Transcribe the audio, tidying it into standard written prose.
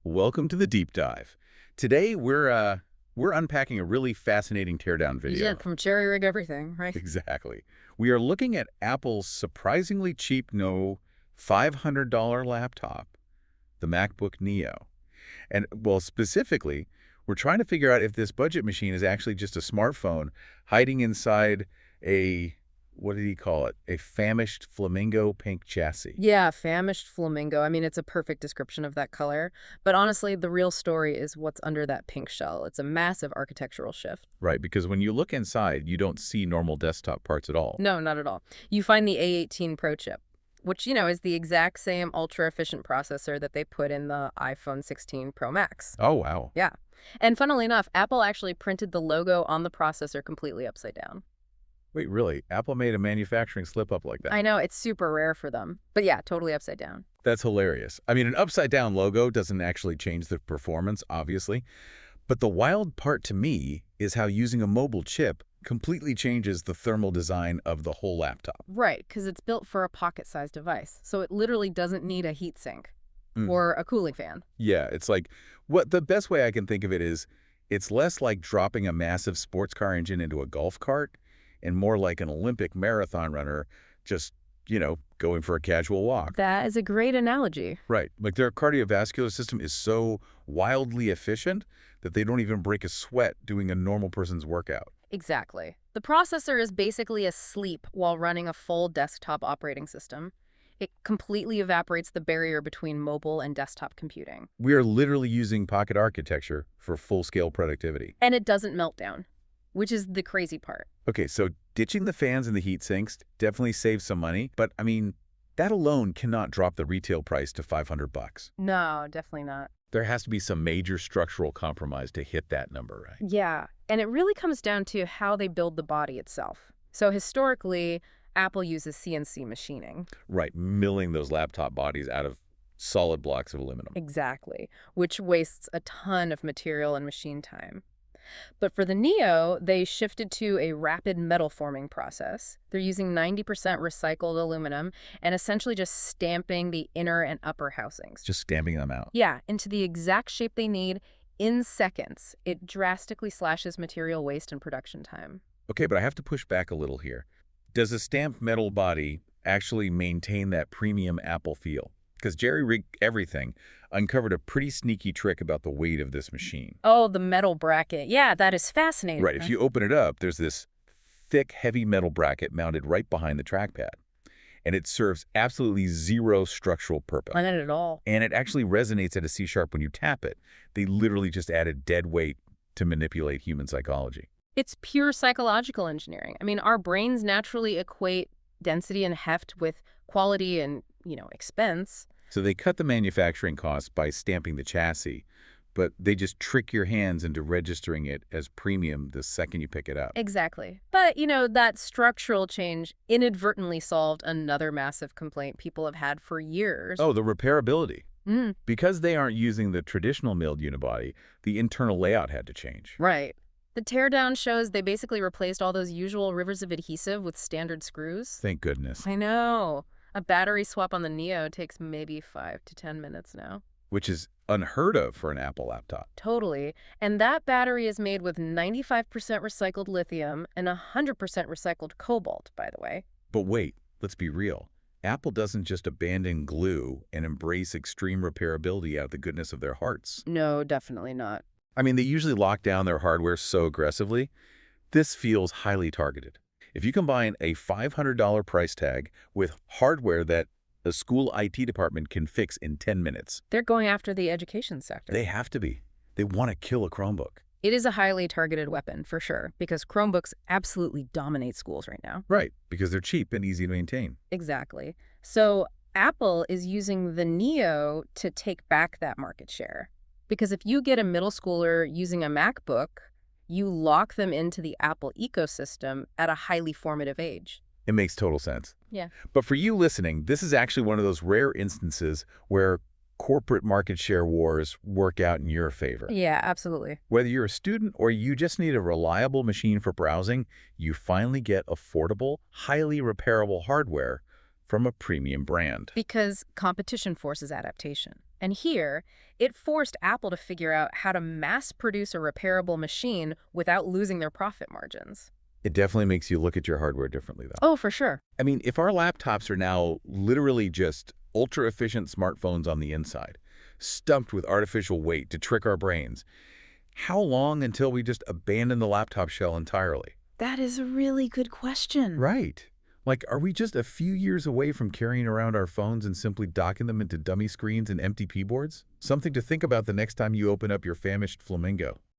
Welcome to the deep dive. Today we're unpacking a really fascinating teardown Yeah, video. from cherry rig everything, right? Exactly. We are looking at Apple's surprisingly cheap no $500 laptop, the MacBook Neo. And well, specifically, we're trying to figure out if this budget machine is actually just a smartphone hiding inside a, what did he call it? A famished flamingo pink chassis. Yeah, famished flamingo. I mean, it's a perfect description of that color. But honestly, the real story is what's under that pink shell. It's a massive architectural shift. Right, because when you look inside, you don't see normal desktop parts at all. No, not at all. You find the A18 Pro chip, which, is the exact same ultra-efficient processor that they put in the iPhone 16 Pro Max. Oh, wow. Yeah. And funnily enough, Apple actually printed the logo on the processor completely upside down. Wait, really? Apple made a manufacturing slip-up like that? I know, it's super rare for them. But yeah, totally upside down. That's hilarious. I mean, an upside-down logo doesn't actually change the performance, obviously. But the wild part to me is how using a mobile chip completely changes the thermal design of the whole laptop. Right, because it's built for a pocket-sized device, so it literally doesn't need a heatsink Mm. or a cooling fan. Yeah, it's like, what the best way I can think of it is, it's less like dropping a massive sports car engine into a golf cart and more like an Olympic marathon runner just, going for a casual walk. That is a great analogy. Right. Like their cardiovascular system is so wildly efficient that they don't even break a sweat doing a normal person's workout. Exactly. The processor is basically asleep while running a full desktop operating system. It completely evaporates the barrier between mobile and desktop computing. We are literally using pocket architecture for full-scale productivity. And it doesn't melt down, which is the crazy part. Okay, so ditching the fans and the heat sinks definitely saves some money, but I mean, that alone cannot drop the retail price to $500. No, definitely not. There has to be some major structural compromise to hit that number, right? Yeah, and it really comes down to how they build the body itself. So historically, Apple uses CNC machining. Right, milling those laptop bodies out of solid blocks of aluminum. Exactly, which wastes a ton of material and machine time. But for the Neo, they shifted to a rapid metal forming process. They're using 90% recycled aluminum and essentially just stamping the inner and upper housings. Just stamping them out. Yeah, into the exact shape they need in seconds. It drastically slashes material waste and production time. Okay, but I have to push back a little here. Does a stamped metal body actually maintain that premium Apple feel? Because Jerry Rig Everything uncovered a pretty sneaky trick about the weight of this machine. Oh, the metal bracket. Yeah, that is fascinating. Right, if you open it up, there's this thick, heavy metal bracket mounted right behind the trackpad. And it serves absolutely zero structural purpose. Not at all. And it actually resonates at a C-sharp when you tap it. They literally just added dead weight to manipulate human psychology. It's pure psychological engineering. I mean, our brains naturally equate density and heft with quality and, expense. So they cut the manufacturing costs by stamping the chassis, but they just trick your hands into registering it as premium the second you pick it up. Exactly. But, that structural change inadvertently solved another massive complaint people have had for years. Oh, the repairability. Mm, Because they aren't using the traditional milled unibody, the internal layout had to change. right. The teardown shows they basically replaced all those usual rivers of adhesive with standard screws. Thank goodness. I know. A battery swap on the Neo takes maybe 5 to 10 minutes now. Which is unheard of for an Apple laptop. Totally. And that battery is made with 95% recycled lithium and 100% recycled cobalt, by the way. But wait, let's be real. Apple doesn't just abandon glue and embrace extreme repairability out of the goodness of their hearts. No, definitely not. I mean, they usually lock down their hardware so aggressively. This feels highly targeted. If you combine a $500 price tag with hardware that a school IT department can fix in 10 minutes, They're going after the education sector. they have to be. They want to kill a Chromebook. It is a highly targeted weapon, for sure, because Chromebooks absolutely dominate schools right now. Right, because they're cheap and easy to maintain. Exactly. So Apple is using the Neo to take back that market share. Because if you get a middle schooler using a MacBook, you lock them into the Apple ecosystem at a highly formative age. It makes total sense. Yeah. But for you listening, this is actually one of those rare instances where corporate market share wars work out in your favor. Yeah, absolutely. Whether you're a student or you just need a reliable machine for browsing, you finally get affordable, highly repairable hardware from a premium brand. Because competition forces adaptation. And here, it forced Apple to figure out how to mass produce a repairable machine without losing their profit margins. It definitely makes you look at your hardware differently, though. Oh, for sure. I mean, if our laptops are now literally just ultra-efficient smartphones on the inside, stumped with artificial weight to trick our brains, how long until we just abandon the laptop shell entirely? That is a really good question. Right. Like, are we just a few years away from carrying around our phones and simply docking them into dummy screens and empty keyboards? Something to think about the next time you open up your famished Flamingo.